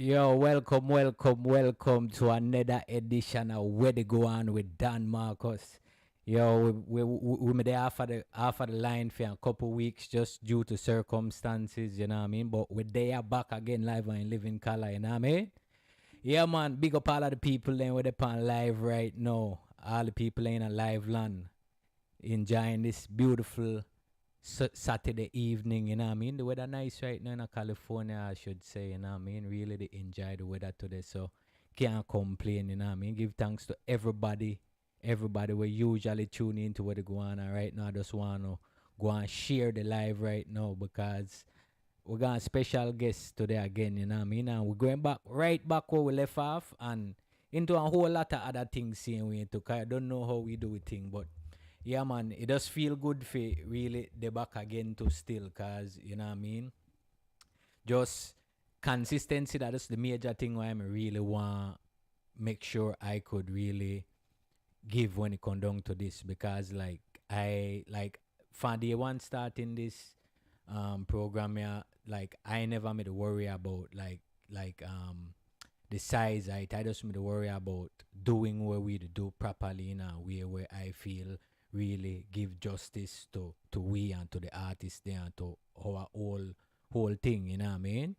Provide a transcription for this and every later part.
Yo, welcome, welcome, welcome to another edition of Where They Go On with Dan Marcus. Yo, we made half of the line for a couple weeks just due to circumstances, you know what I mean? But we're there back again live and in living color, you know what I mean? Yeah, man, big up all of the people then with upon live right now. All the people in a live land enjoying this beautiful Saturday evening, you know what I mean? The weather nice right now in California, I should say, you know what I mean? Really they enjoy the weather today, so can't complain, you know what I mean? Give thanks to everybody we usually tune in to what they go on right now. I just want to go and share the live right now because we got a special guest today again, you know what I mean? And we're going back right back where we left off and into a whole lot of other things saying we took. I don't know how we do it thing, but yeah, man, it does feel good for really the back again to still, cause you know what I mean. Just consistency. That is the major thing why I really want make sure I could really give when it come down to this because I like for day one starting this program here, like I never made a worry about like the size height. I just made a worry about doing what we do properly in a way where I feel really give justice to we and to the artists there and to our whole thing, you know what I mean?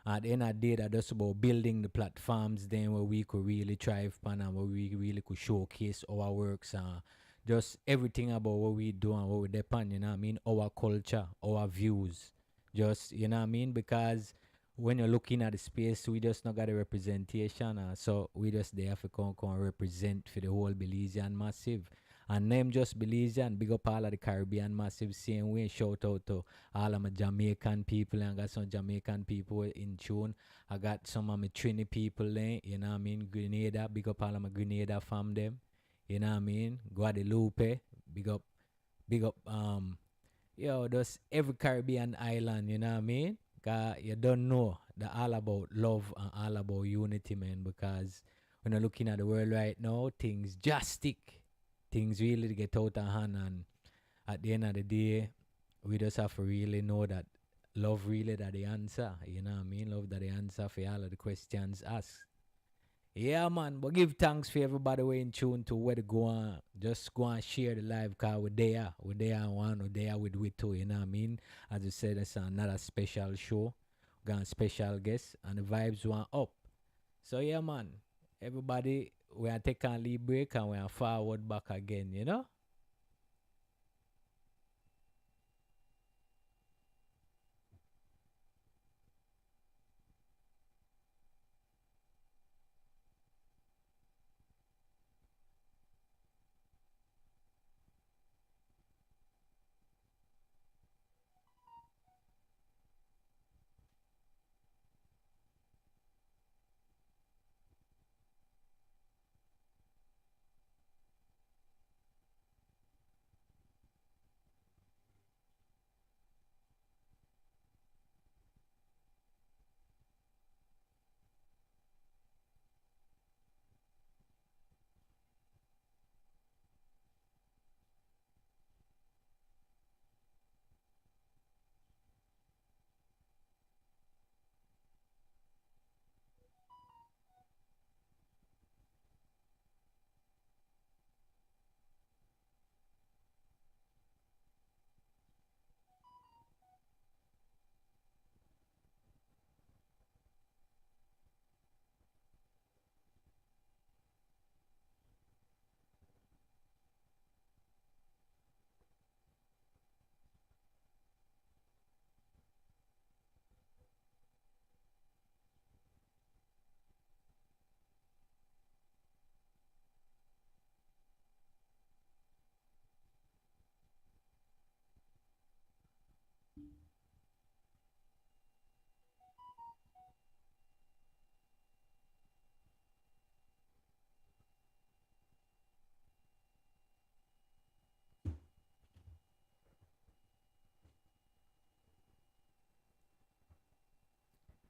At the end of the day, that just about building the platforms then where we could really thrive upon and where we really could showcase our works and just everything about what we do and what we depend, you know what I mean? Our culture, our views. Just, you know what I mean? Because when you're looking at the space, we just not got a representation. So we just there for come represent for the whole Belizean massive. And name just Belizean, big up all of the Caribbean massive same way. Shout out to all of my Jamaican people and I got some Jamaican people in tune. I got some of my Trini people there, you know what I mean? Grenada, big up all of my Grenada fam them. You know what I mean? Guadeloupe, big up yo, there's every Caribbean island, you know what I mean? Cause you don't know the all about love and all about unity, man, because when you're looking at the world right now, things just stick. Things really get out of hand and at the end of the day, we just have to really know that love really that the answer. You know what I mean? Love that the answer for all of the questions asked. Yeah, man. But give thanks for everybody we in tune to where to go on. Just go and share the live car we're there. We're there and one, we're there with we too, you know what I mean? As you said, it's another special show. We got a special guest and the vibes went up. So yeah, man. Everybody, we are taking a little break and we are forward back again, you know?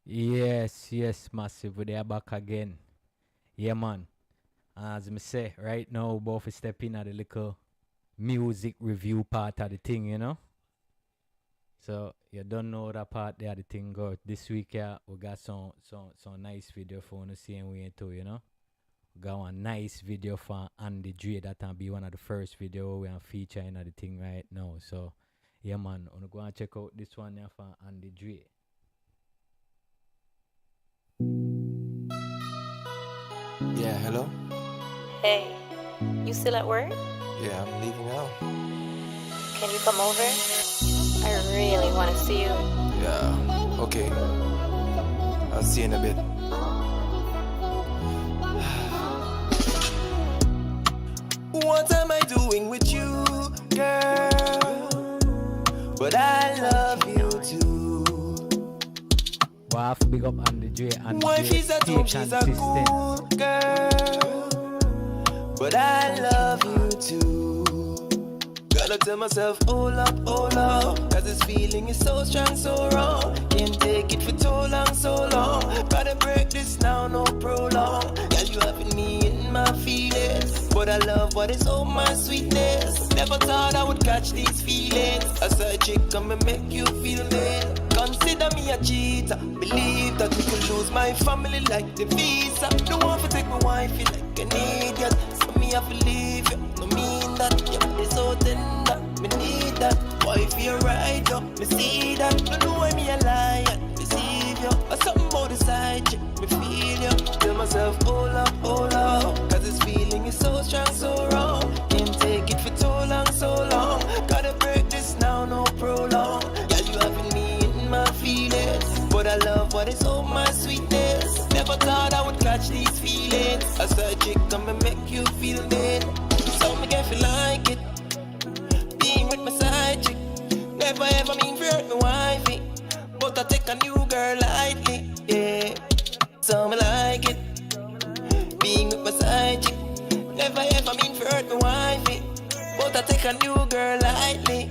Yes, yes, massive. We are back again. Yeah, man. As me say, right now, both step in at the little music review part of the thing, you know? So you don't know that part there the thing go. This week yeah, we got some nice video for the same way too, you know. We got one nice video for Andy Dre that'll be one of the first video we are featuring the thing right now. So yeah man, I'm go and check out this one here for Andy Dre. Yeah, hello? Hey, you still at work? Yeah, I'm leaving now. Can you come over? I really want to see you. Yeah, okay. I'll see you in a bit. What am I doing with you, girl? But I love you too. Well, I have to big up Andy Dre and Wife is at home, she's a cool girl. But I love you too. Gotta tell myself, hold up, cause this feeling is so strong, so wrong. Can't take it for too long, so long. Gotta break this now, no prolong. Girl, you having me in my feelings, but I love what is all my sweetness. Never thought I would catch these feelings. A side chick come and make you feel me. Consider me a cheater. Believe that we could lose my family like the visa. Don't want to take my wife like an idiot. So me have to leave you. No mean that. Your body so tender. Me need that. Wife you're right up. Me see that. Don't know why me a liar. Deceive you. Or something about the side chick. Me feel you. Tell myself hold up. Cause this feeling is so strong, so wrong. Can't take it for too long, so long. Gotta break this now, no prolong. Girl, you having me in my feelings, but I love what is all my sweetness. Never thought I would catch these feelings. A side chick come and make you feel me. So me get feel like it. Being with my side chick. Never ever mean to hurt my wifey, but I take a new girl lightly, yeah. So me like it. Being with my side chick. Never ever mean to hurt my wifey, but I take a new girl lightly.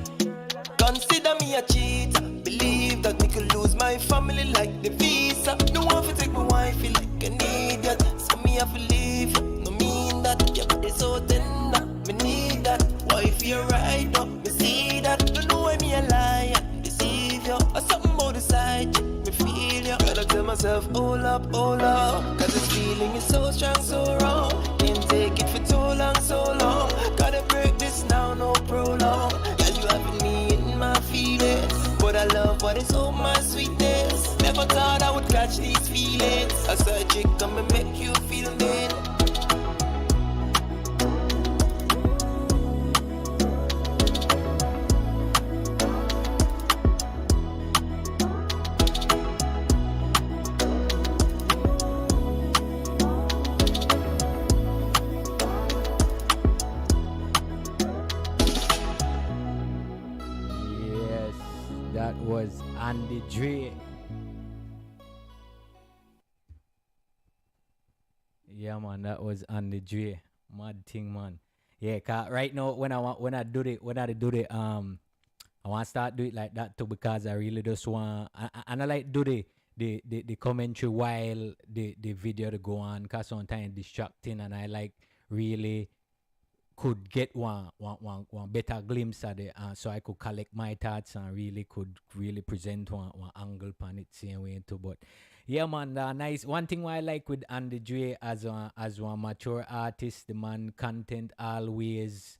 Consider me a cheater. Believe that me could lose my family like the visa. No one to take my wifey like an idiot. So me have to leave you. No mean that. Your body so tender. Me need that. Wife you're right up. Me see that. Don't know why me a liar. Deceive you. Or something about the side chick. Me feel you. Gotta tell myself hold up. Cause this feeling is so strong, so wrong. Can't take it for too long, so long. Gotta break this now, no prolong. Girl, you having me in my feelings, but I love what is all my sweetness. Never thought I would catch these feelings. A side chick come and make you feel me. Yes, that was Andy Dre. Yeah, man, that was Andy Dre. Mad thing, man. Yeah, 'cause right now when I do the I want to start do it like that too because I really just want and I like do the commentary while the video to go on because sometimes distracting and I like really could get one better glimpse at it so I could collect my thoughts and really could really present one angle on it same way too. But yeah man, nice. One thing I like with Andy Dre as one mature artist, the man content always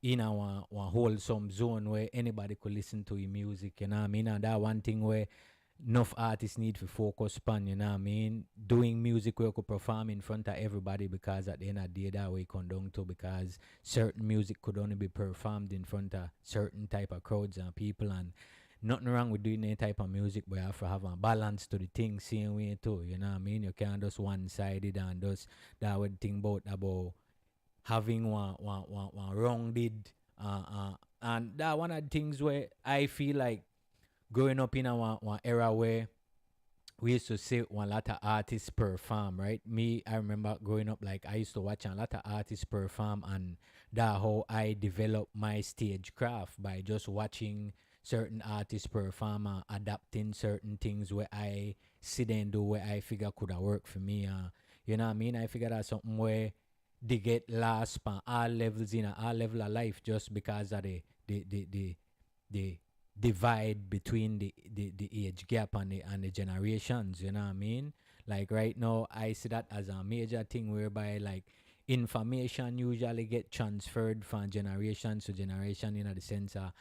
in a one wholesome zone where anybody could listen to his music, you know what I mean? And that one thing where enough artists need to focus on, you know what I mean? Doing music where you could perform in front of everybody because at the end of the day that way come down to because certain music could only be performed in front of certain type of crowds and people and nothing wrong with doing any type of music, but you have to have a balance to the thing same way too, you know what I mean? You can't just one-sided and just that would think about having one rounded and that one of the things where I feel like growing up in a one era where we used to see one lot of artists perform, right? Me, I remember growing up like I used to watch a lot of artists perform and that how I developed my stage craft by just watching certain artists perform and adapting certain things where I sit and do where I figure could have worked for me. You know what I mean? I figure that's something where they get lost on all levels in all level of life just because of the divide between the age gap and the generations, you know what I mean? Like right now I see that as a major thing whereby like information usually get transferred from generation to generation in the sense of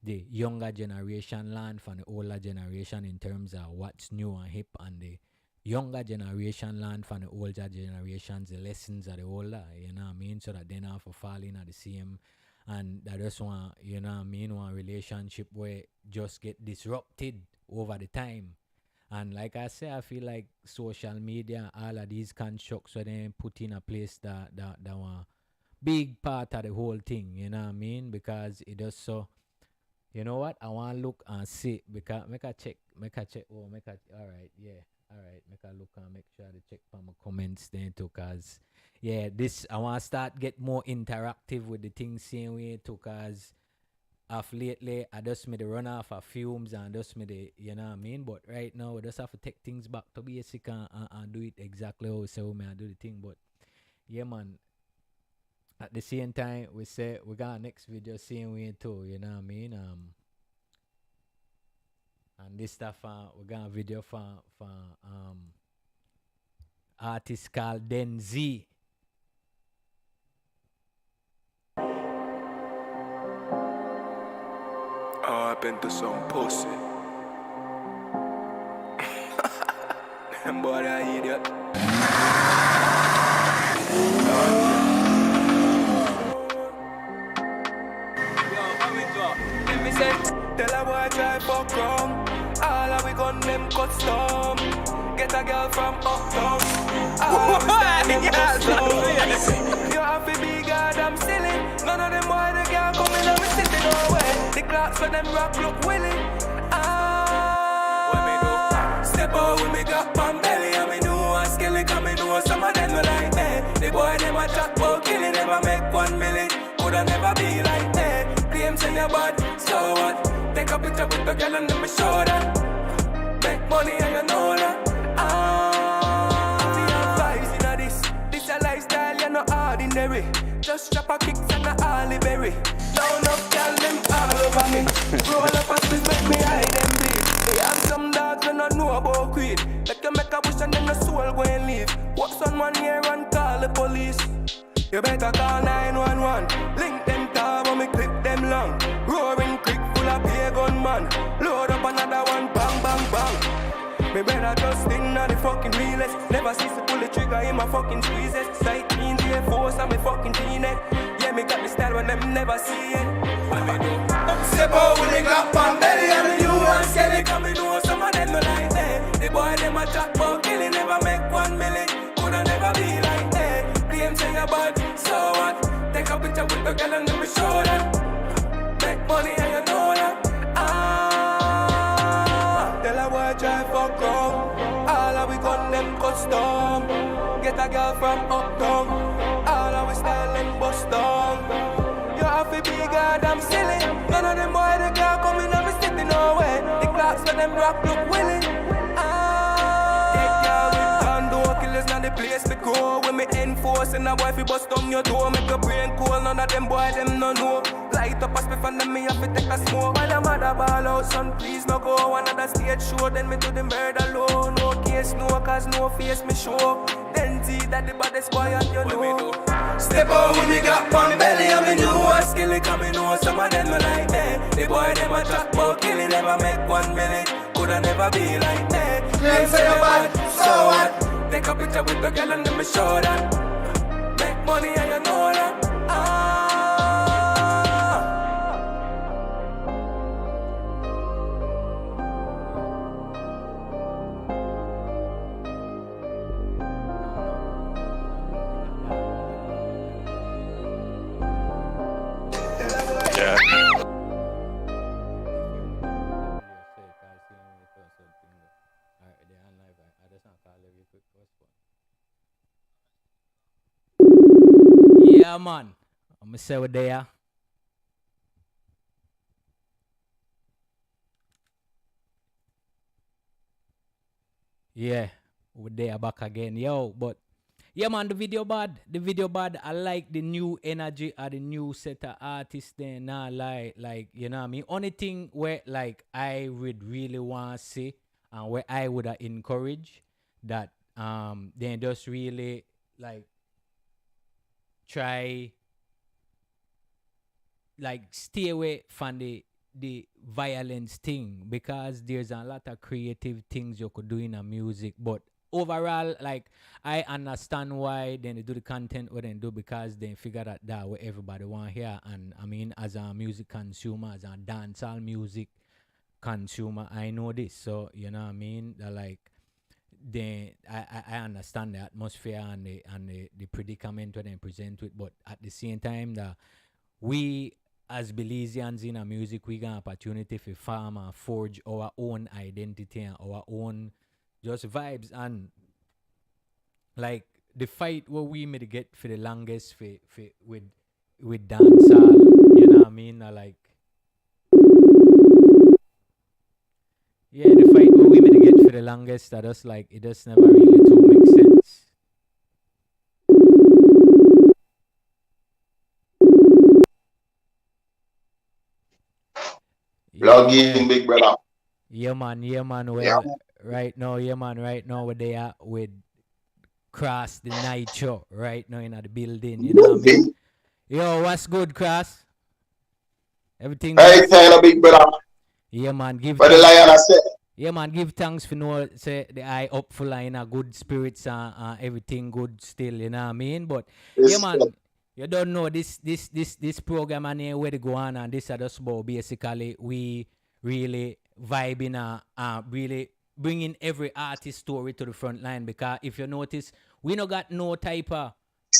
the younger generation learn from the older generation in terms of what's new and hip, and the younger generation learn from the older generations the lessons of the older, you know what I mean? So that they not for falling at the same, and that just one, you know what I mean, one relationship where just get disrupted over the time. And like I say, I feel like social media, all of these constructs were then put in a place that one big part of the whole thing, you know what I mean? Because it does so, you know what? I want to look and see, because make a check, oh, all right, yeah, all right, make a look and make sure to check for my comments then too, cause yeah, this I want to start get more interactive with the things same way too, cause of lately I just made the run off of fumes and just made the, you know what I mean? But right now we just have to take things back to basic and do it exactly how we say we may do the thing. But yeah, man, at the same time we say we got our next video same way too, you know what I mean? And this stuff we got a video for artist called Den Z. Oh, I've been to some pussy. Them boy are idiot. Let me say, tell a boy try fuck wrong. All of we gun them custom. Get a girl from uptown. All of we stand them custom. You have to be goddamn silly. None of them boy they can't come in and me sitting no way. The clocks for them rock look willy. When me do step out with me got pan belly, and me know a skilly, cause me know some of them no like me. The boy them a chat about killing, never make 1 million. Coulda never be like me. Claims in your bad, so what? Take a picture with the girl and then me show that. Make money and you know that. The advice in this a lifestyle, you're not ordinary. Just chop a kicks and a Harley Berry. Now enough girl them all over me. Roll up a split, make me hide them bleed. They have some dogs when I know about greed. Like you make a wish and then the soul go and leave. What's on one ear and call the police? You better call 911. Link them tab and me clip them long. Roaring creek full of beer gunman. Load up another one, bang, bang, bang. Me better just sting on the fucking realest. Never cease to pull the trigger in my fucking squeezes. Sight mean the force and me fucking G-neck. Yeah, me got the style when them never see it. What me do? Step out with the Glock pan belly and the new one skelly. Cause me know some of them no like that. The boy them a chat about killing, never make 1 million. Coulda never be like that. Claim say you bad, so what? Take a picture with the girl and let me show that. Make money and you know that. Tell a boy try fuck wrong. All of we gun them custom. Get a girl from uptown. All of we style and bust down. You have to be goddamn silly. None of them boy they can't come in and be sitting no way. The clocks for them rock look willy. Take care with condo killers, not the place to go. When me enforce and a boy fi bust down your door, make your brain cool. None of them boy them no know. Light up a spiff and then me have to take a smoke. While the mother ball out, son, please no go. Another stage show, then me do the murder low. No case, no cause no face me show. Then see that the baddest boy and you know. Step out with me got pan belly and me know a skilly, cause me know some of them no like that. The boy them a chat about killing, never make 1 million. Coulda never be like that. Claim say you bad, so what? Take a picture with the girl and then me show that. Make money and you know that. Yeah, man. I'm gonna say we're there. Yeah, we're there back again. Yo, but Yeah, man, the video bad. The video bad. I like the new energy of the new set of artists there. Nah, like, you know what I mean? Only thing where, like, I would really want to see and where I would encourage that they just really, like, try, like, stay away from the violence thing, because there's a lot of creative things you could do in a music. But overall, like, I understand why then they do the content what they do, because they figure that what everybody want here. And I mean, as a music consumer, as a dancehall music consumer, I know this. So you know what I mean, that, like, I understand the atmosphere and the predicament when they present it, but at the same time that we as Belizeans in our music, we got opportunity for farm and forge our own identity and our own just vibes. And, like, the fight what we made get for the longest for with dancehall, you know what I mean? Like, yeah, the fight what we made get for the longest, that just, like, it just never really to make sense. Log Yeah. in, big brother. Yeah, man. Yeah, man. Well, Yeah. right now, yeah, man. Right now, we're there with Cross The Nitro. Right now, in the building. You know what I mean? Yo, what's good, Cross? Everything Hey, good? Taylor, big brother. Yeah, man. Give What the thanks. lion I said. Yeah, man. Give thanks for no say the eye up full in a good spirits and everything good still. You know what I mean? But yeah, This, man. You don't know this program and here where they go on, and this is just about basically we really vibing really bringing every artist story to the front line, because if you notice, we no got no type of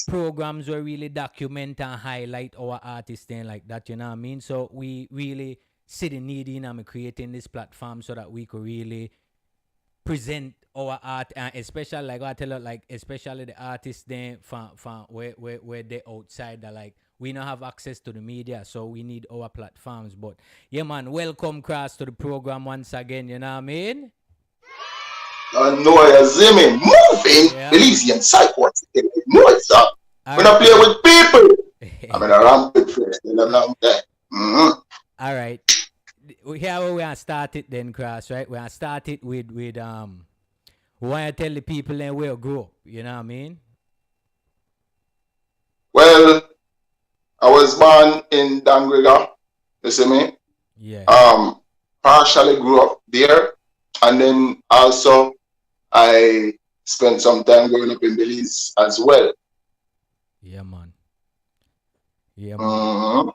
programs where really document and highlight our artists and like that, you know what I mean? So we really see the need in and creating this platform so that we could really present our art, especially like I tell you, like especially the artists then from where they outside that, like, we don't have access to the media, so we need our platforms. But yeah, man, welcome Cross to the program once again, you know what I mean? I know you see me moving. Yeah, Belizean psycho. No, it's up. All When I right, play man. with people, I'm in a rampant first. You know what I'm saying? All right. Here we are started then, Cross, right? We are started with we want to tell the people then where we grow up, you know what I mean? Well, I was born in Dangriga. You see me? Yeah. Partially grew up there, and then also I spent some time growing up in Belize as well. Yeah, man. Yeah, man.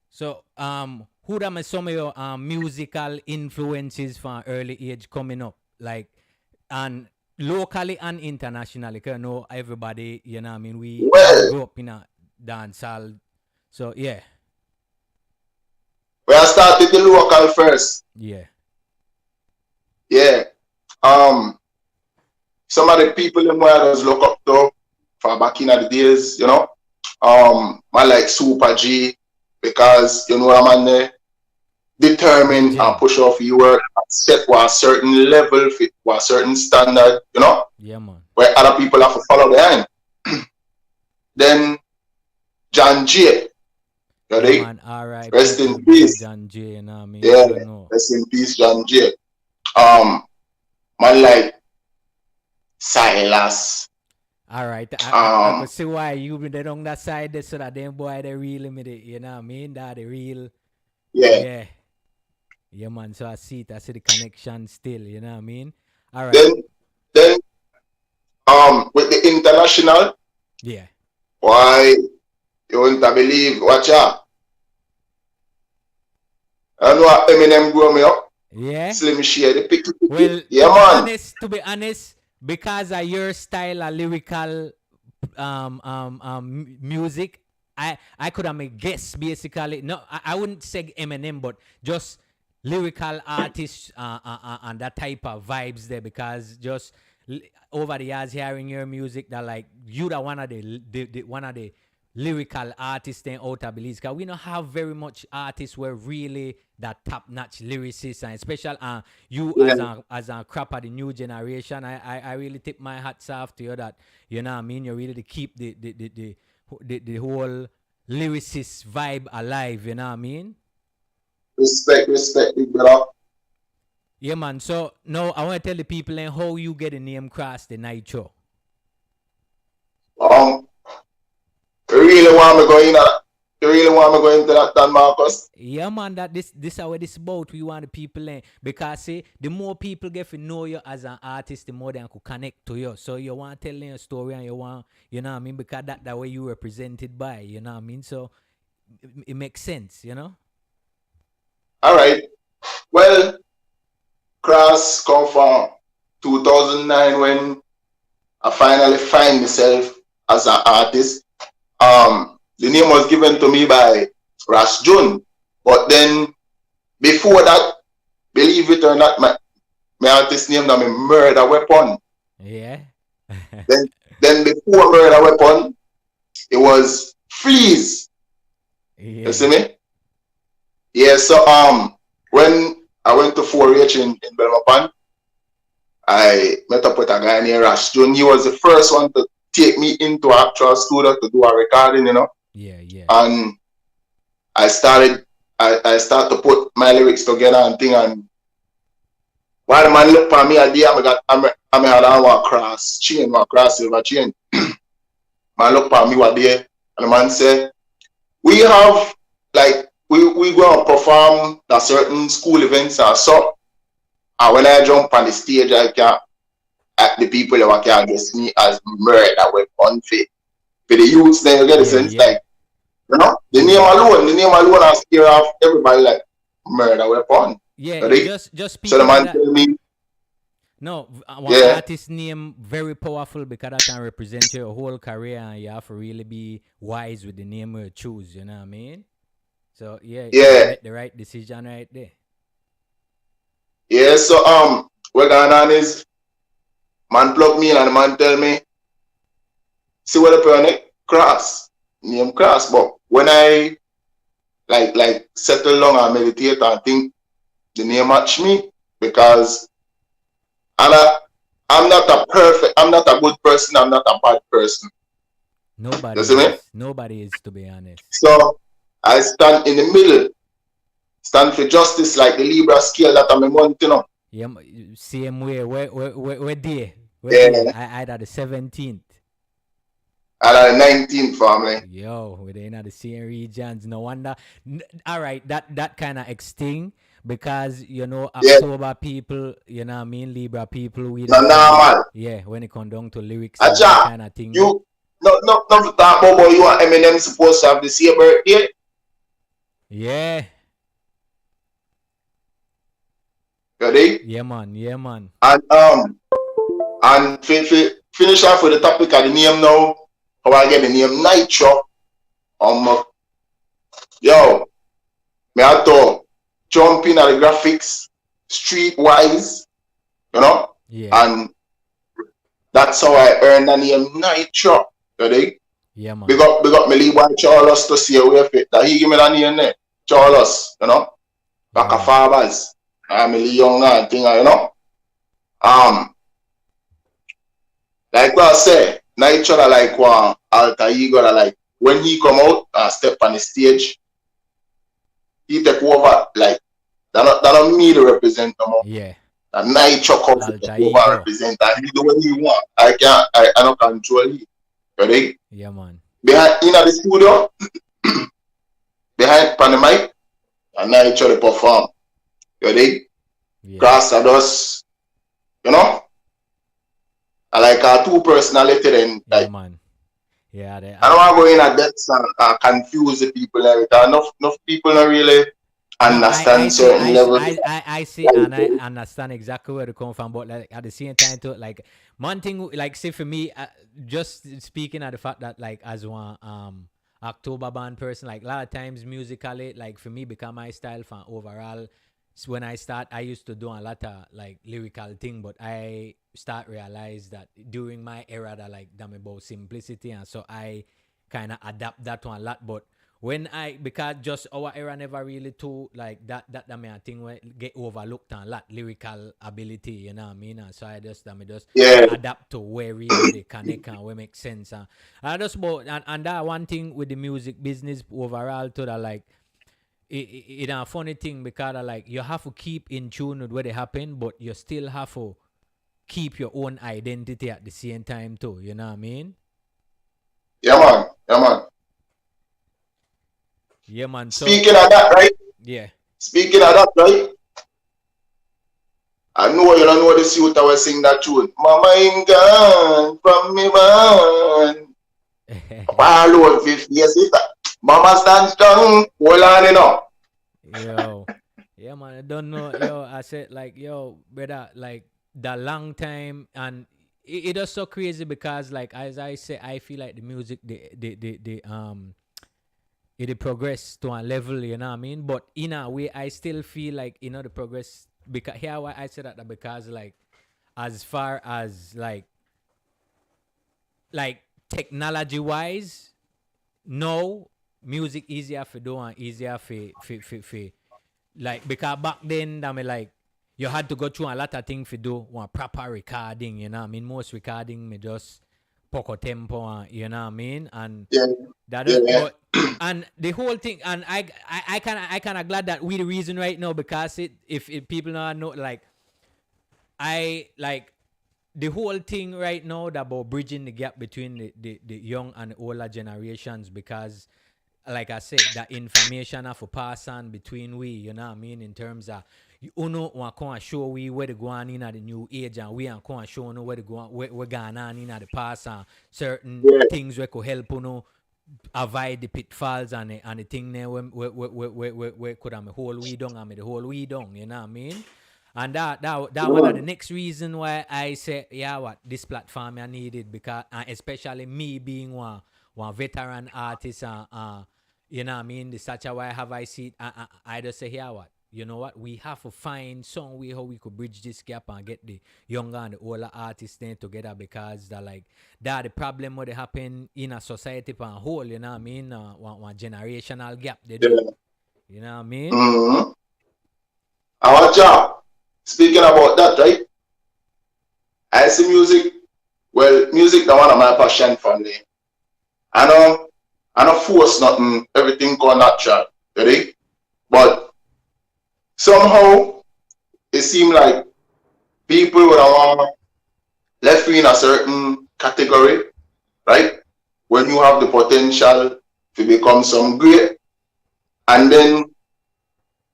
So, who are some of your musical influences from early age coming up, like, and locally and internationally? Cause I know everybody, you know what I mean. We Well, grew up in a dancehall, so yeah, we I started the local first. yeah, Yeah. Some of the people in where I was look up to for back in the days, you know. I like Super G because you know a man there determined and legend. push off your work and set for a certain level, fit for a certain standard, you know, Yeah, man. where other people have to follow behind. Then John J. You Yeah, know, man. R.I.P. rest to in the brother peace. John J. You know what I mean? Yeah, I know. rest in peace, John J. Man like Silas. All right, I could see why you been there on that side there, so that them boy they really made it, you know what I mean? That the real, Yeah. yeah, man. So I see it, I see the connection still, you know what I mean? All right, Then with the international, yeah, why you won't believe? Watch out. I know what Eminem grew me up. yeah. Slim Shady, the pick. Well, Yeah, man. to be honest, because of your style of lyrical music, I could have made guess basically. No, I wouldn't say Eminem, but just lyrical artists and that type of vibes there, because just over the years hearing your music, that, like, you that one of the lyrical artists then out of Belize. Because we don't have very much artists where really that top-notch lyricists, and especially you Yeah. as a crop of the new generation. I really tip my hats off to you that, you know what I mean, you really to keep the whole lyricist vibe alive, you know what I mean? Respect, big brother. Yeah, man. So now I want to tell the people then how you get the name Cross the Nitro. Um, you really want me going that? You really want me going into that, Dan Marcus? Yeah, man, that this how this about we want the people in, because see, the more people get to know you as an artist, the more they can connect to you. So you want to tell them a story, and you want, you know what I mean, because that way you represented by, you know what I mean. So it makes sense, you know. All right. Well, Cross come from 2009 when I finally find myself as an artist. The name was given to me by Ras June, but then before that, believe it or not, my artist name that me Murder Weapon. Yeah. Then before Murder Weapon, it was Fleas. Yeah. You see me? Yeah. So when I went to 4H in Belmopan, I met up with a guy named Ras June. He was the first one to take me into actual studio to do a recording, you know. Yeah, yeah. And I started to put my lyrics together and thing, and while the man looked for me at the I had on one cross silver chain. Man looked for me what there, and the man said, we have like we go and perform at certain school events and so, and when I jump on the stage I can at the people that can address me as Murder Weapon for the youths, then you get the sense like, you know, the name alone has scare off everybody like Murder Weapon. Yeah, Ready? just So the speaking man of tell that. me, No, one yeah, artist name very powerful because that can represent your whole career, and you have to really be wise with the name you choose. You know what I mean? So yeah, you yeah, make the right decision right there. yeah. So what going on is man plug me in and the man tell me, see what the on it? Cross. Name Cross. But when I like settle down and meditate and think, the name match me because I'm not a good person, I'm not a bad person. You see Nobody me? is. Nobody is, to be honest. So I stand in the middle, stand for justice like the Libra scale that I'm on, you know. Yeah, same way. Where there? Where there? Yeah. I at the 17th. And 19th family. Yo, we're in the same regions. No wonder. All right, that kind of extinct because you know Yeah. October people, you know what I mean, Libra people, we No, don't normal. yeah, when it come down to lyrics and that Aja, kind of thing. you no talk about you and Eminem supposed to have the same birthday. Yeah. Ready? Yeah, man. Yeah, man. And finish off with the topic of the name now. How I get the name Nitro. Yo, me have to jump in at the graphics, streetwise, you know, Yeah. and that's how I earned the name Nitro. Ready? Yeah, man. Big up me Lee Boy Charles to see away fit that he give me that name there. Charles, you know, back a fathers. I'm a young and thing, you know. Like what I say, Nitro like one alter ego like when he come out and step on the stage, he take over like that not me to represent no more. Yeah. That Nitro comes to take over and represent and he do what he want. I don't control it. Ready? Yeah, man. Behind in the studio, behind the mic, and Nitro to perform. Ready? Yeah. Cross the dust, you know? I like our two personality then like Yeah, man. Yeah, I don't want to go in at depth and confuse the people. Enough people don't really understand certain levels. I see and I understand exactly where they come from, but like at the same time, too, like one thing, like say for me, just speaking of the fact that like as one October band person, like a lot of times musically, like for me, become my style from overall. So when I start, I used to do a lot of like lyrical thing, but I start realize that during my era that like damn about simplicity, and so I kind of adapt that one a lot. But when because just our era never really too like that me I think we get overlooked a lot lyrical ability, you know what I mean? And so I just Yeah. adapt to where really they connect and where make sense. And I just about and that one thing with the music business overall to that like it a funny thing because like you have to keep in tune with what they happen, but you still have to keep your own identity at the same time too. You know what I mean? Yeah, man. Yeah, man. Yeah, man. So, Speaking of that, right? yeah. Speaking of that, right? I know you don't know the suit I was sing that tune. Mama ain't gone from me, man. Papa alone 50 years later. Mama stand strong. Hold on, you know. Yo. Yeah, man. I don't know. Yo, I said like, yo, brother, like the long time and it is so crazy because like as I say, I feel like the music it progress to a level, you know what I mean? But in a way I still feel like, you know, the progress because here why I said that because like as far as like technology wise, no music easier for do and easier for like because back then I mean like you had to go through a lot of things to do one proper recording, you know what I mean? Most recording me just poco tempo and, you know what I mean? And Yeah. that Yeah. but and the whole thing and I kind of glad that we the reason right now because if people not know like I like the whole thing right now about bridging the gap between the young and the older generations because like I said, that information have to pass on between we, you know what I mean, in terms of you know want to show we where they going in at the new age and we are going to show where they going where going on in at the past and certain Yeah. things we could help avoid the pitfalls and the thing there where could have whole we down and the whole we down, you know what I mean? And that one of the next reason why I say, yeah, what this platform I needed because especially me being one veteran artist you know what I mean? The such a why have I see I just say here what you know what we have to find some way how we could bridge this gap and get the younger and the older artists then together because that like that the problem what happen in a society on whole, you know what I mean? One generational gap they Yeah. do. You know what I mean? Mm-hmm. Our job. Speaking about that, right? I see music. Well, music is one of my passion for me. I don't force nothing. Everything go natural. Ready? But somehow it seems like people would want left you in a certain category, right? When you have the potential to become some great, and then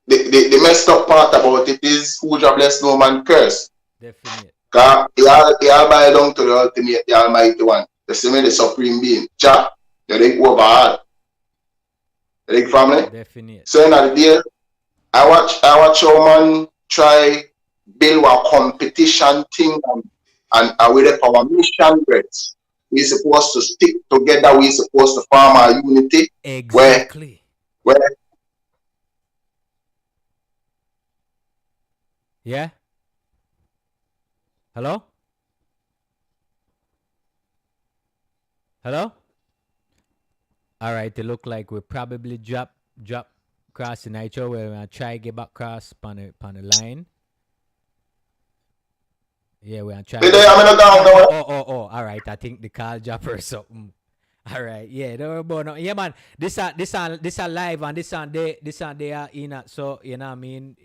the messed up part about it is who job bless no man curse. Definitely. Because they all bow down to the ultimate, the almighty one. The same the supreme being. Jah, the overall. The family. Definitely. So in the day, I watch how man try build a competition thing and with our mission breads. We're supposed to stick together, we're supposed to form our unity. Exactly. Where Yeah? Hello? Hello? All right, it look like we probably drop Cross the Nitro. We're gonna try get back Cross on the line. Yeah, we're gonna try. Oh. All right, I think the call drop or something. All right, yeah, don't worry about no. Yeah, man. This are live and this on they are in it. So you know what I mean.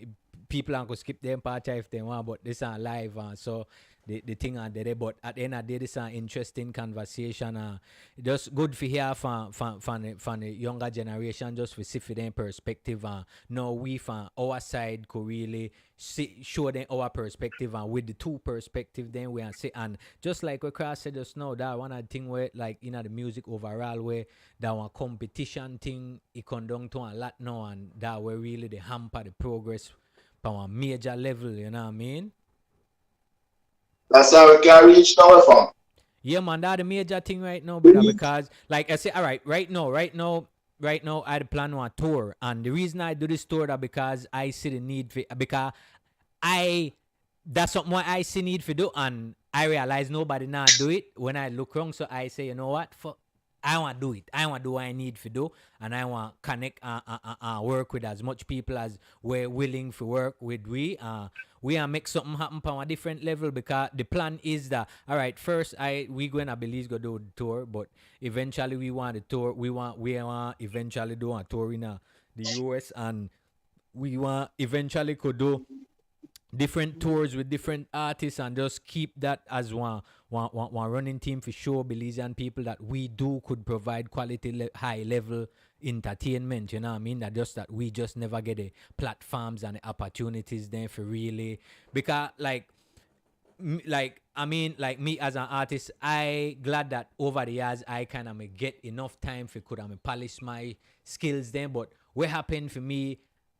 People can skip them part if they want, but this are live so the thing are there. But at the end of the day, this is an interesting conversation. Just good for here from the younger generation, just to see for them perspective. Now we from our side could really show them our perspective, and with the two perspective, then we can see. And just like what Cross said just now, that one of the thing where like the music overall where that one competition thing it come down to a lot now, and that where really the hamper the progress from a major level, you know what I mean? that's how we can reach now from. Yeah, man, that's the major thing right now, brother, because like I say, all right, right now, I plan one tour, and the reason I do this tour that because I see the need for because that's something what I see need for do, and I realize nobody now do it when I look wrong, so I say, you know what, I want to do it. I want to do what I need to do, and I want connect work with as much people as we're willing to work with. We are make something happen on a different level, because the plan is that, all right, first we going to Belize go do the tour, but eventually we want the tour. We want eventually do a tour in the US, and we want eventually could do different tours with different artists, and just keep that as one running team for show Belizean people that we do could provide quality high level entertainment, you know what I mean? That just that we just never get the platforms and the opportunities there for really, because like I mean, like me as an artist, I glad that over the years I kind of get enough time for could polish my skills then. But what happened for me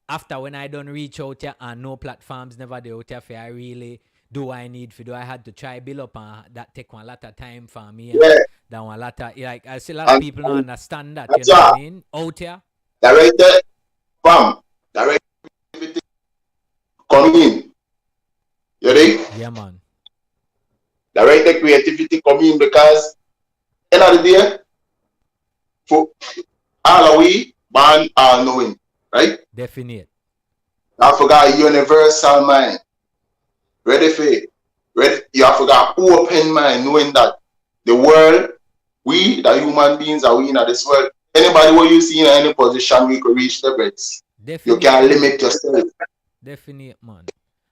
after when I don't reach out here and no platforms never do out here for I really do what I need for do. I had to try build up, and that take one lot of time for me. And Yeah. that one lot of, like, I see a lot of people don't understand that, you That's know what I all. mean? Out here. Directed, bam, direct activity come in. You ready? Yeah, man. Direct the creativity come in, because end of the day, for all of we born all knowing, right? Definite. I forgot universal mind. Ready for it. Ready, you have got open mind, knowing that the world, we, the human beings, are we in this world. Anybody who you see in any position, we could reach the best. You Definite, can't man. limit yourself. Definite, man.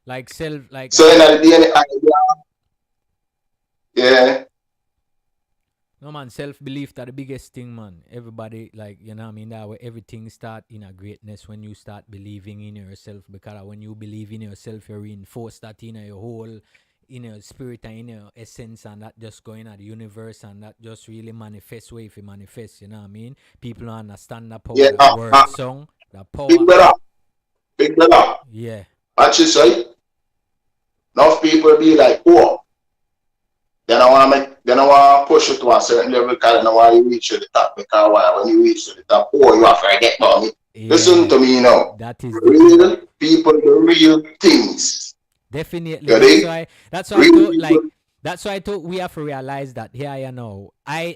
Like self, like So in the day, yeah, no, man, self belief that the biggest thing, man. Everybody, like, you know what I mean, that way everything start in a greatness when you start believing in yourself, because when you believe in yourself, you reinforce that in your whole, in your spirit and in your essence, and that just going at the universe, and that just really manifests way if you manifest, you know what I mean? People don't understand the power yeah, that word song, the power. big brother, big brother. Yeah. Watch this, right? Enough people be like, oh, then I want to push you to a certain level, because I don't want you reach to the top, because when you reach to the top, oh, you have to forget about me. Yeah, listen to me now. That is real people, the real things. Definitely. That's why I thought, like, that's why I thought we have to realize that here, you know, I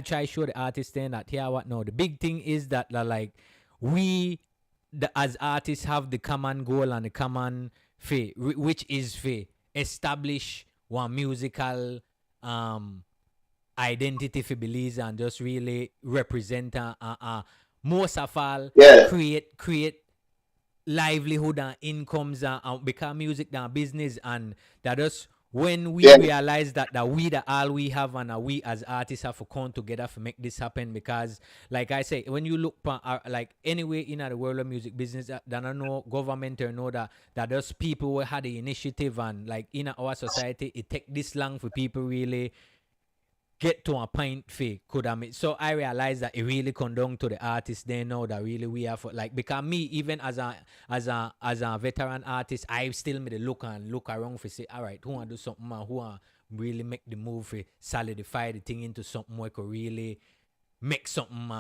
try to show the artist then that here what now. The big thing is that like we as artists have the common goal and the common fee, which is fee establish one musical identity for Belize, and just really represent most of all create livelihood and incomes, and become music than business, and that us when we realize that we the all we have, and we as artists have to come together to make this happen. Because like I say, when you look like anyway in the world of music business, that I know government or know that those people who had the initiative, and like in our society it take this long for people really get to a point fee could I mean. So I realized that it really come down to the artists. They know that really we have like, because me even as a veteran artist, I still made a look around for say, all right, who want to do something, who want really make the move for solidify the thing into something where could really make something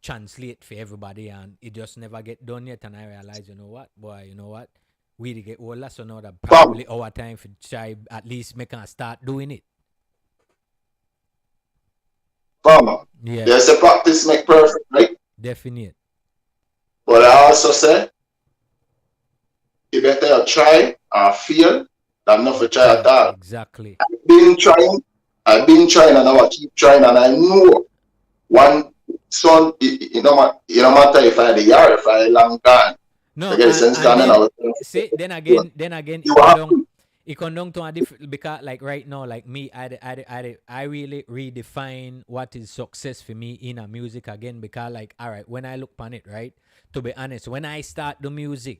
translate for everybody, and it just never get done yet. And I realized, you know what, we to get older, so now that probably our time for try at least make us start doing it. Yeah. There's a practice make perfect, right? Definite. But I also say, you better try or fail than not to try at all. Exactly. I've been trying, and I will keep trying, and I know one son, you know matter if I had a year, if I had long gone. No, then again, it come down to a different, because like right now, like me, I really redefine what is success for me in a music again. Because like, all right, when I look on it, right, to be honest, when I start the music,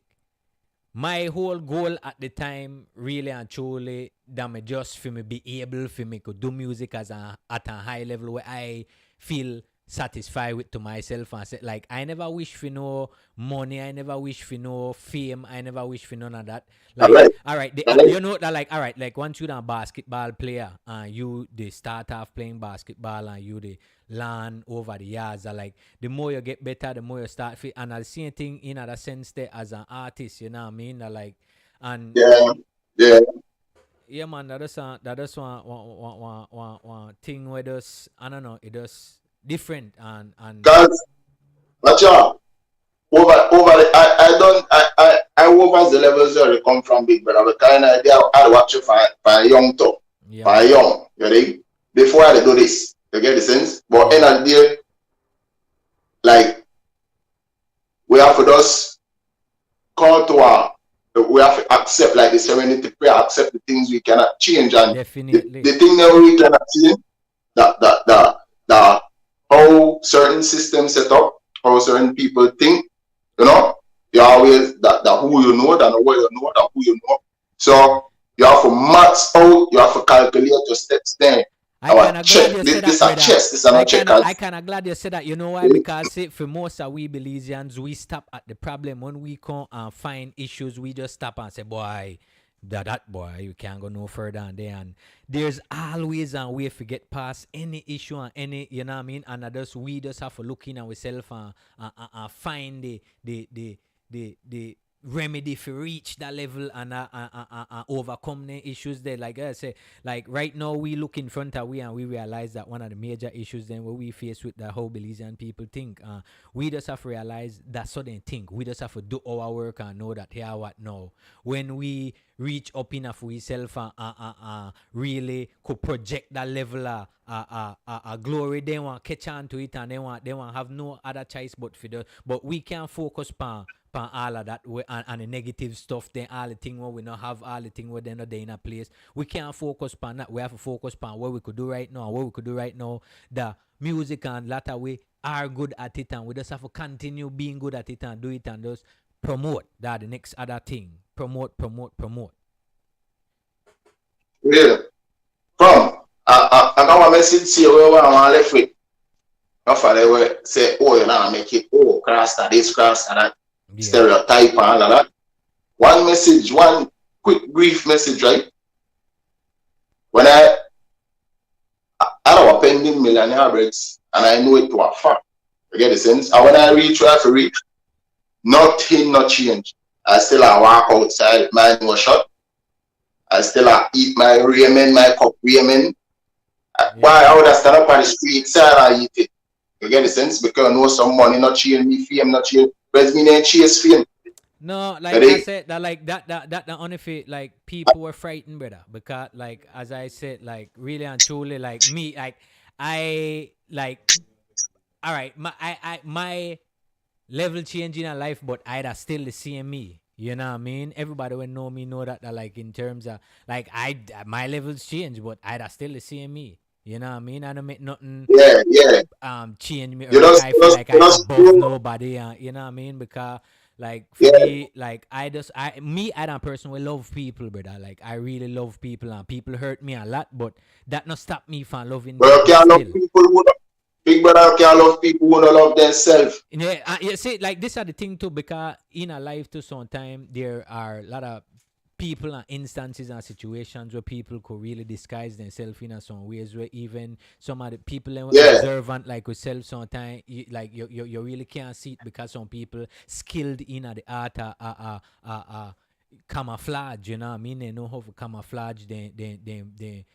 my whole goal at the time really and truly that me just for me be able for me to do music at a high level where I feel satisfied with to myself, and say like I never wish for no money, I never wish for no fame, I never wish for none of that. Like all right, you know that like all right, like once you're a basketball player and you they start off playing basketball and you they learn over the years, like the more you get better, the more you start fit. And the same thing in other sense there as an artist, you know what I mean? Like and yeah. Yeah, man, that is one thing where does I don't know, it does different and Because, watch out. Over the, I don't I over the levels where they come from, big brother. The kind of idea I watch you for a young top, yeah, for a man. young, you know, before I do this, you get the sense. But Yeah. end of the day, like we have to just come to our, we have to accept like the serenity prayer, accept the things we cannot change, and Definitely. the thing that we cannot change, that how certain systems set up, how certain people think, you know, you always that who you know, that what you know, that who you know. Yeah. So you have to max out, you have to calculate your steps there. I I want kinda glad check you this, said that, this a brother. chest, this a not check. I kinda glad you said that. You know why? Because see, for most of we Belizeans, we stop at the problem. When we come and find issues, we just stop and say, boy, that boy, you can't go no further than there. And there's always a way to get past any issue and any, you know what I mean? And we just have to look in ourselves and find the remedy for reach that level and overcome the issues there. Like I say, like right now we look in front of we and we realize that one of the major issues then what we face with the whole Belizean people think, we just have to realize that certain thing. We just have to do our work and know that here what now. When we reach up enough for ourselves and really could project that level of glory, they want catch on to it and they want have no other choice but we can't focus on all of that and the negative stuff, then all the thing where we not have all the thing where they're not there in a place. We can't focus on that. We have to focus on what we could do right now. And what we could do right now, the music and latter we are good at it, and we just have to continue being good at it and do it and just promote that the next other thing. Promote. Really? From I got a message here where I left with. My father will say, oh, you know, make it, oh, cross that, this, cross that, stereotype and all of that. One message, one quick, brief message, right? When I have a pending millionaire breaks, and I know it to a fact. You get the sense? And when I reach where I have to reach, nothing not change. I still walk outside, my nose shut. I still eat my ramen, my cup ramen. Why I would stand up on the street side and eat it? You get the sense? Because I know some money not change me, fame not change. Where's me name chase fame? No, like I said, that like that only fit like people were frightened, brother. Because like as I said, like really and truly, like me, like I like all right, my level changing in life, but I'd still the same me. You know what I mean? Everybody will know me, know that like in terms of like my levels change, but I'd still the same me. You know what I mean? I don't make nothing change me or like I feel like I above nobody, you know what I mean? Because like for me, like I don't personally love people, brother. Like I really love people and people hurt me a lot, but that not stop me from loving But you can't still. love people who don't, big brother can't love people who don't love themselves. Yeah, you see, like this are the thing too, because in a life too sometimes there are a lot of people and instances and situations where people could really disguise themselves in some ways where even some of the people observant like yourself sometimes you really can't see it because some people skilled in the art camouflage, you know what I mean? They know how to camouflage they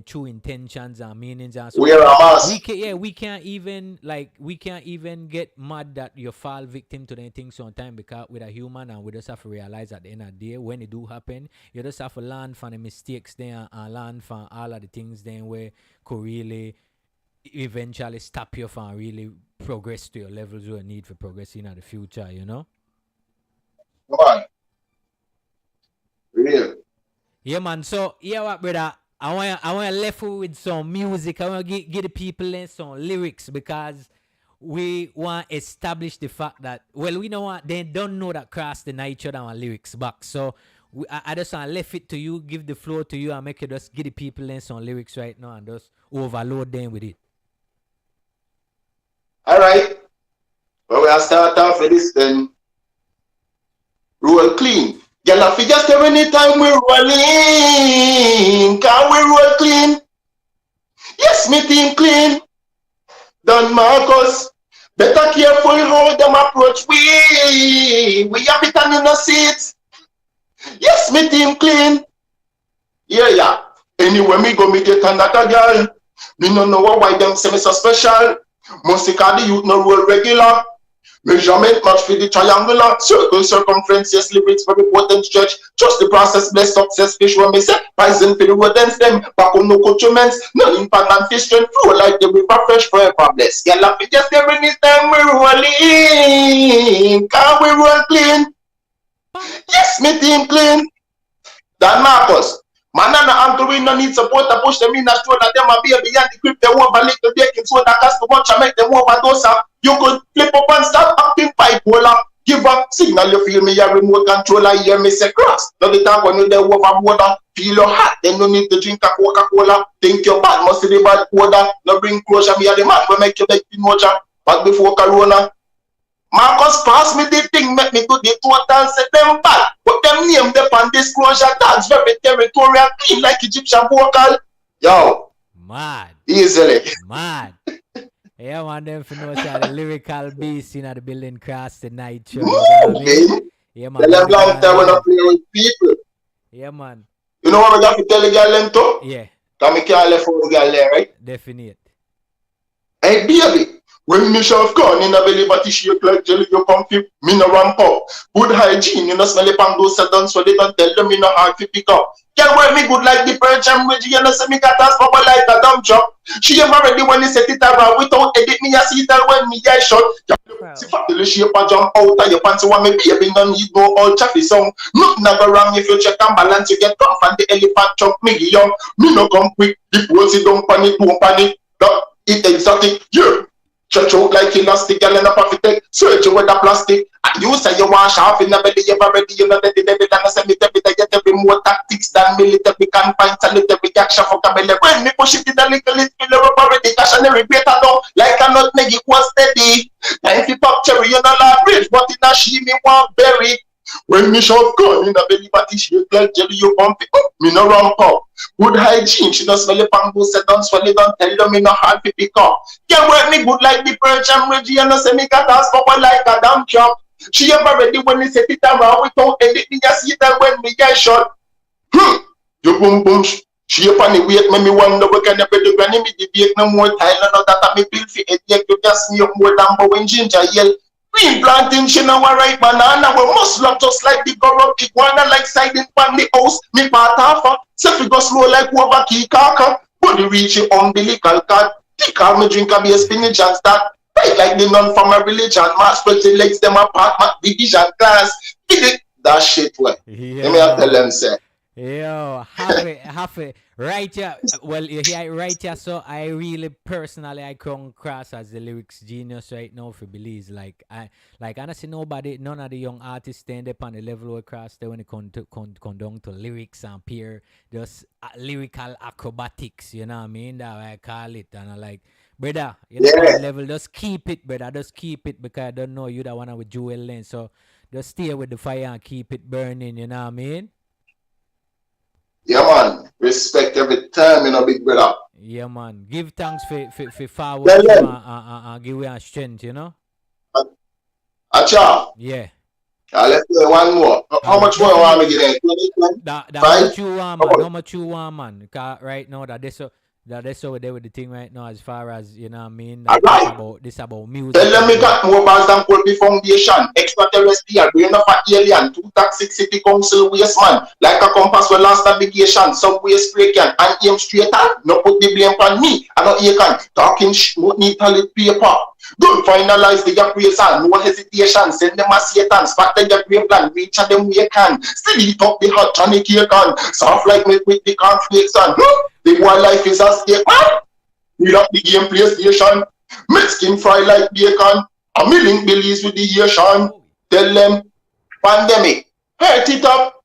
true intentions and meanings and so we can't even get mad that you fall victim to anything sometimes because we're a human and we just have to realize at the end of the day when it do happen you just have to learn from the mistakes there and learn from all of the things then where could really eventually stop you from really progress to your levels you need for progressing in the future, you know? Come on. Real. Yeah, man. So, yeah, what, brother? I want to left with some music. I want to give the people some lyrics because we want to establish the fact that, well, we know what they don't know that Cross the Nitro our lyrics back. So, I just want to left it to you, give the floor to you, and make you just give the people some lyrics right now and just overload them with it. All right. Well, we'll start off with this then. Roll clean. Girl, I feel just anytime we rolling, can we roll clean? Yes, me team clean. Don Marcus, better careful how them approach we. We have it and you know see it. Yes, me team clean. Yeah. Anyway, me go me get another girl. Me no know why them say me so special. Mostly cause the youth no roll regular. Measurement match for the triangular. Circle circumference, yes, lyrics very potent stretch. Just the process, bless success, fish when me say. Poison for the rodents, them. Back on no accoutrements. No impact and fish strength flow like the river fresh forever bless. Girl, I feel just every time we rolling. Can we roll clean? Yes, me team clean. Dan Marcus. Man and the uncle we no need support to push them in the store that them a baby and the grip they over little baking so that cost too much and make them overdose. You could flip up and start acting bipolar. Give a signal you feel me your remote controller hear me say cross. Now the time when you there overboard feel your heart then no need to drink a Coca-Cola. Think your bad must be the bad coda. No bring closure me a the man will make you make the moja. But before Corona Marcus pass me the thing, make me do the total, set them back. But them name them on disclosure tags, very territorial, clean like Egyptian vocal. Yo. Mad. Easily. Mad. Yeah, man, them for know the lyrical beast in the building Cross The Nitro. Yeah, man. Tell them long time when I play with people. Yeah, man. You know what I got to tell the girl them too? Yeah. Because I can't left for the girl there, right? Definite. Hey, baby. When me shove gun in a belly body shake like jelly, you comfy, me no ramp up. Good hygiene, you know smell it and those set down so they don't tell them me no hard to pick up. Girl wear me good like the perch and wedgie, you know say me got as bubble like a dump truck. She ever ready when you set it around without edit me a see that when me eye shut. See fat the shape a jump out of your pants want me baby no need no all chaffy song. Nothing never wrong if you check and balance you get tough and the elephant chunk me young. Me no come quick, the pose it don't panic, it exotic, yeah. Stretch out like elastic, girl in a perfect take. Search you with the plastic. And you say you want sharp in the belly, you already, you know that the devil and I say me every day, get every more tactics than military confined and military action for cabin. When me push it in the little up already, cautionary greater though, like a nutmeg, it was steady. Time if you pop cherry, you know that bridge, but in a she me want berry. When me shove gun in the belly body shake like jelly, you pump it up, me no ramp up. Good hygiene, she no smell it pango, set down, swell it down, tell them me no hard to pick up. Can work me good like the perch and Reggie, and no say me got ass papa like a damn chop. She ever ready when me set it around without edit, me just see that when me get shot. You boom boom, she up on the weight, me wonder what kind of better granny me debate no more time, no that me feel fi headache, you just me up more than bowing ginger yell. Green planting, she know a right banana. We must love just like the corrupt iguana, like siding from the house. Me part half, so we go slow like over key kaka. Body reach your umbilical cord. Take out me drink a beer spinach and start. Right like the nun from a religion. March spread the legs them apart, my division class. That shit way. Yeah. Let me tell them say. Yo, half it. Right here, well, here, right here. So I really personally, I come across as the lyrics genius right now for Belize. Like I see none of the young artists stand up on the level across there when it come down to lyrics and pure just lyrical acrobatics. You know what I mean? That I call it, and I like. Brother, you know what level, just keep it, brother. Just keep it because I don't know you that one with Jewel Lane. So just stay with the fire and keep it burning, you know what I mean? Yeah, man. Respect every time, you know, big brother. Yeah, man. Give thanks for forward and give you a strength, you know? Acha. Yeah. Let's do one more. How much more you want me to get? That how much you want, man? How much you want, man? Because right now, that's over there with the thing right now as far as, you know what I mean? This about music. Tell them we got more bars than Colby Foundation, extraterrestrial, brain of an alien, two toxic city council waste man, like a compass with last navigation, subway spray can, and aim straight on, no put the blame on me, I know you can, talking shit, need toilet paper. Don't finalize the appraisal, no hesitation, send them a Satan, spot the grave plan, reach at them we can, still eat up the hot tonic here can, soft like milk with the cornflakes on, the boy life is a steak, man. We love the game PlayStation. Mexican fry like bacon. A million billies with the Asian. Tell them, pandemic. Hurt it up.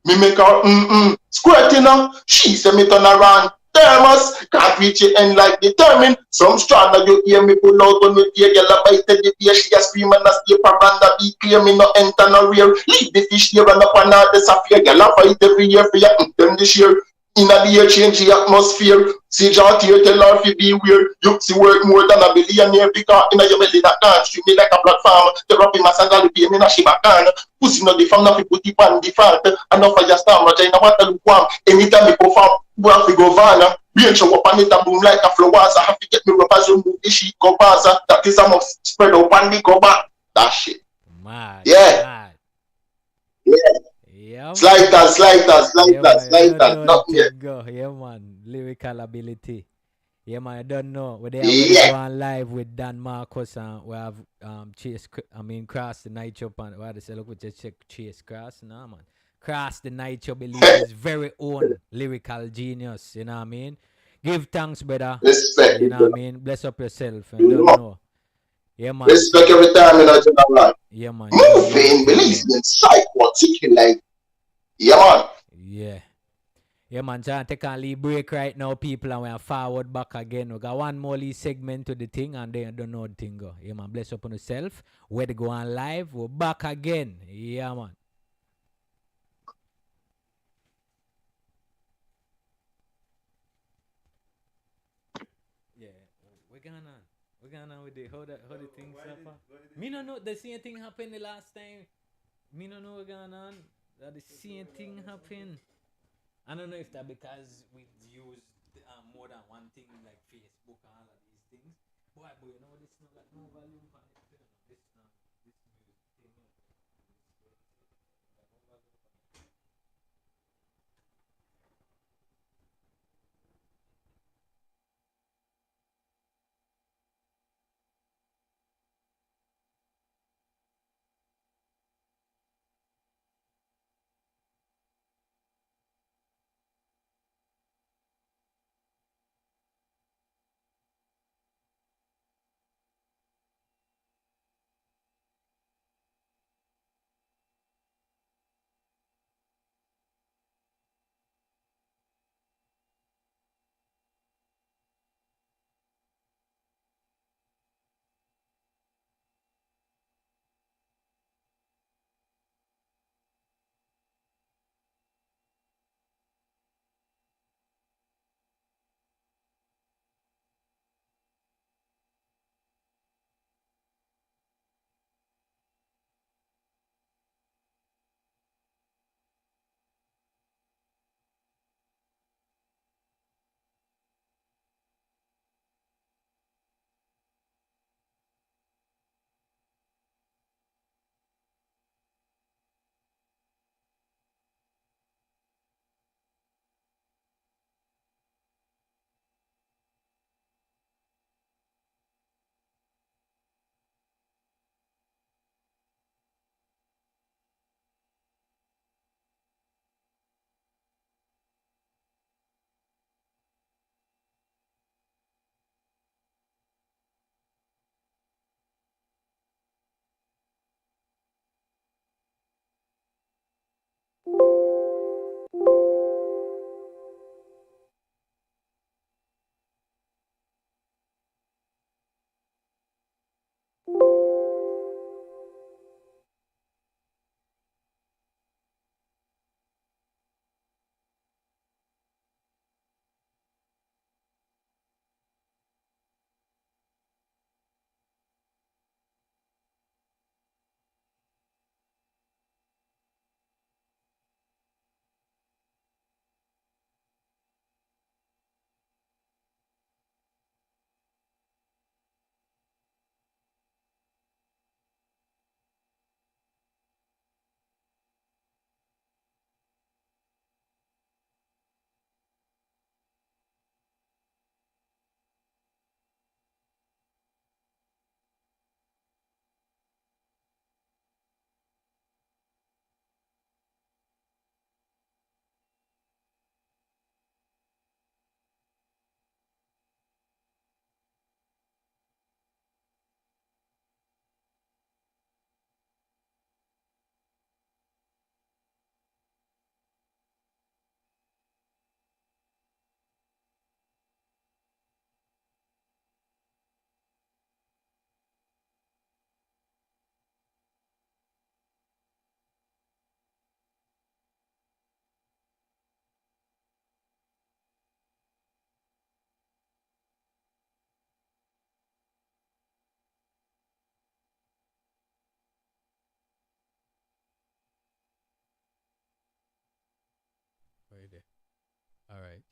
Me make her squirting up. She say me turn around. Thermos. Can't reach it end like determined. Some strong that you hear me pull out when we hear yellow bite the beer. She a scream and a stay paranda. Be clear me no enter no rear. Leave the fish here and up on all the sapphire. Yellow fight every year for ya. Them this year. in the year change the atmosphere. See John Tier tell her to beware. You see work more than a billionaire because in your belly that dance treat me like a platform. The rapping massacre the pain in a shibakan. Pussy no the fam not put it on default. And no fire star much in a water lukewarm. Anytime we perform, we have to go van. Rain show up on it and boom like a flowers. I have to get me rubbers to move the sheet go pass. That is a must spread out one week go back. That shit. Mad, Yeah. mad. Yeah. Yeah, Slide man. that, slide that, slide Yeah, that, man. I slide don't that. know the Nothing yet. thing go. Yeah, man. Lyrical ability. Yeah, man. I don't know. We're there. We're Yeah. go on live with Dan Marcus and we have Cross the Nitro and what they say, look, we just check Chase Cross. No, man. Cross the Nitro believe his very own lyrical genius. You know what I mean? Give thanks, brother. Respect You it, know what I brother. mean? Bless up yourself and You don't know. know. Yeah, man. Respect So, every time in a general. yeah, man. You don't know the Moving, thing go. releasing, psychotic, like, yeah, man. Yeah. Yeah, man, trying to take a little break right now, people, and we are forward back again. We got one more little segment to the thing, and then I don't know the thing go. Yeah, man, bless up on yourself. Where to go on live, we're back again. Yeah, man. Yeah, we're going on. We're going on with the how the things happen. Me no know the same thing happened the last time. Me no know what's going on. That the same thing happened. I don't know if that because we use more than one thing like Facebook and all of these things. Boy, but you know this not like no volume on it. You know, this music thing.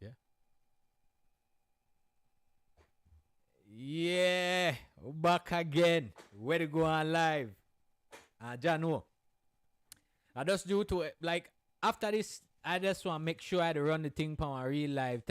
Yeah. Yeah. Back again. Where to go on live? Jano. I just do to like after this, I just want to make sure I run the thing for my real life time.